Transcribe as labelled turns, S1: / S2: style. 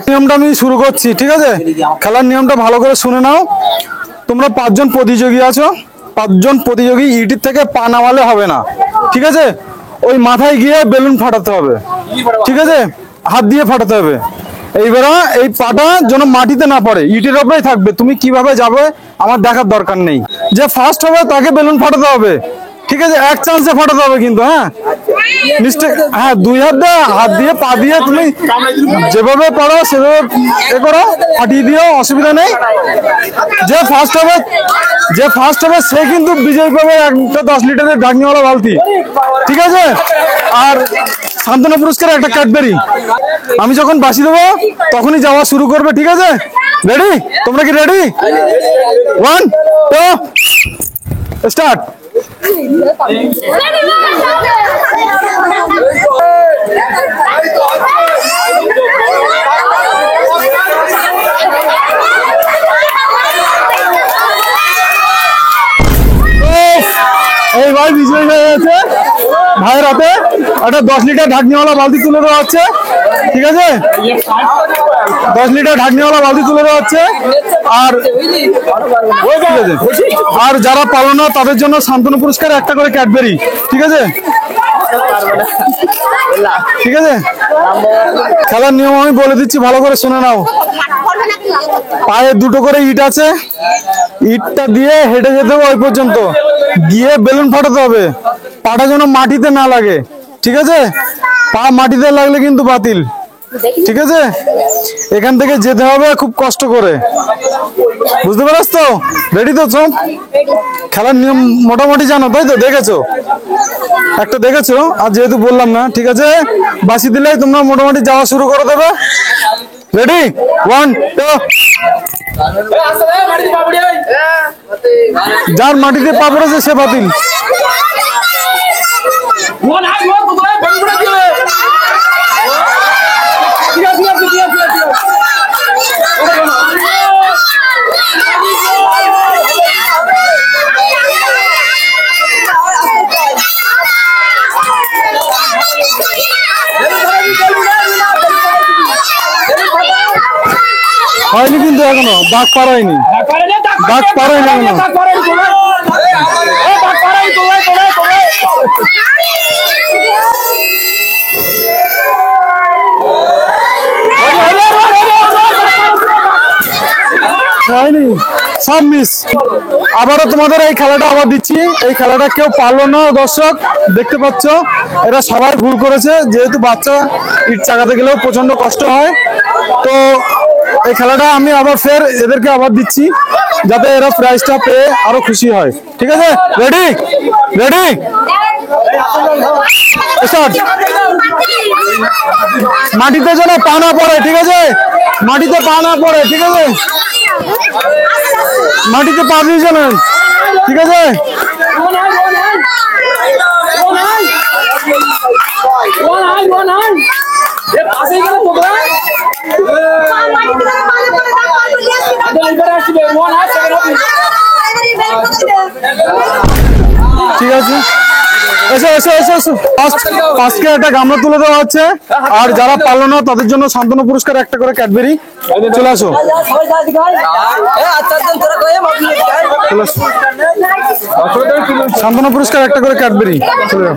S1: নিয়মটা আমি শুরু করছি, ঠিক আছে? খেলার নিয়মটা ভালো করে শুনে নাও। তোমরা 5 জন প্রতিযোগী আছো, 5 জন প্রতিযোগী ইটির থেকে পা নামালে হবে না, ঠিক আছে? ওই মাথায় গিয়ে বেলুন ফাটাতে হবে, ঠিক আছে? হাত দিয়ে ফাটাতে হবে। এইবারে এই পাটা যেন মাটিতে না পড়ে, ইটের উপরেই থাকবে। তুমি কিভাবে যাবে আমার দেখার দরকার নেই। যে ফার্স্ট হবে তাকে বেলুন ফাটাতে হবে, ঠিক আছে? এক চান্সে ফাটাতে হবে কিন্তু, হ্যাঁ মিস্টেক, হ্যাঁ 2 হাত দিয়ে পা দিয়ে তুমি যেভাবে পারো সেভাবে এ করো, ফাটিয়ে দিও, অসুবিধা নেই। যে ফার্স্ট হবে সে কিন্তু বিজয়ী পাবে একটা 10 লিটারের ঢাকনিওয়ালা বালতি, ঠিক আছে? আর সান্ত্বনা পুরস্কার একটা ক্যাডবেরি। আমি যখন বাঁশি দেবো তখনই যাওয়া শুরু করবে, ঠিক আছে? রেডি? তোমরা কি রেডি? 1 2 স্টার্ট। এই ভাই বিজয় হয়ে গেছে, ভাইয়ের হাতে একটা 10 লিটার ঢাকনিওয়ালা বালতি তুলে দেওয়া হচ্ছে, ঠিক আছে? 10 লিটার ঢাকনিওয়ালা বালতি তুলে দেওয়া হচ্ছে। আর আর যারা পারলো না তাদের জন্য সান্ত্বনা পুরস্কার একটা করে ক্যাডবেরি, ঠিক আছে? ঠিক আছে, খেলার নিয়ম আমি বলে দিচ্ছি, ভালো করে শুনে নাও। পায়ে 2টো করে ইট আছে, ইটটা দিয়ে হেঁটে যেতে হবে ওই পর্যন্ত, গিয়ে বেলুন ফাটাতে হবে। পাটা যেন মাটিতে না লাগে, ঠিক আছে? পা মাটিতে লাগলে কিন্তু বাতিল, ঠিক আছে? এখান থেকে যেতে হবে খুব কষ্ট করে, বুঝতে পারছ তো? রেডি তো সব? খেলার নিয়ম মোটামুটি জানো তাই তো? দেখেছো একটা, দেখেছো? আর যেহেতু বললাম না, ঠিক আছে? বাঁশি দিলেই তোমরা মোটামুটি যাওয়া শুরু করে দেবে। রেডি? 1 2। যার মাটিতে পা পড়েছে সে বাতিল। হয়নি কিন্তু এখনো, দাগ পার হয়নি, দাগ পার হয়নি এখনো। হয়নি, সব মিস। আবারও তোমাদের এই খেলাটা আবার দিচ্ছি। এই খেলাটা কেউ পারলো না, দর্শক দেখতে পাচ্ছ, এরা সবাই ভুল করেছে। যেহেতু বাচ্চা ইট চাকাতে গেলেও প্রচন্ড কষ্ট হয়, তো এই খেলাটা আমি আবার ফের এদেরকে আবার দিচ্ছি, যাতে এরা প্রাইজটা পেয়ে আরো খুশি হয়, ঠিক আছে? রেডি? রেডি? স্টার্ট। মাটিতে যেন পা না পড়ে, ঠিক আছে? মাটিতে পা না পড়ে, ঠিক আছে? মাটিতে পা দিয়ে যাবেন, ঠিক আছে? ঠিক আছে, এসো এসো এসো এসো। আজকে একটা গামলা তুলে দেওয়া হচ্ছে, আর যারা পারলো না তাদের জন্য সান্ত্বনা পুরস্কার একটা করে ক্যাডবেরি। চলে আসো, সান্ত্বনা পুরস্কার একটা করে ক্যাডবেরি, চলে যাও।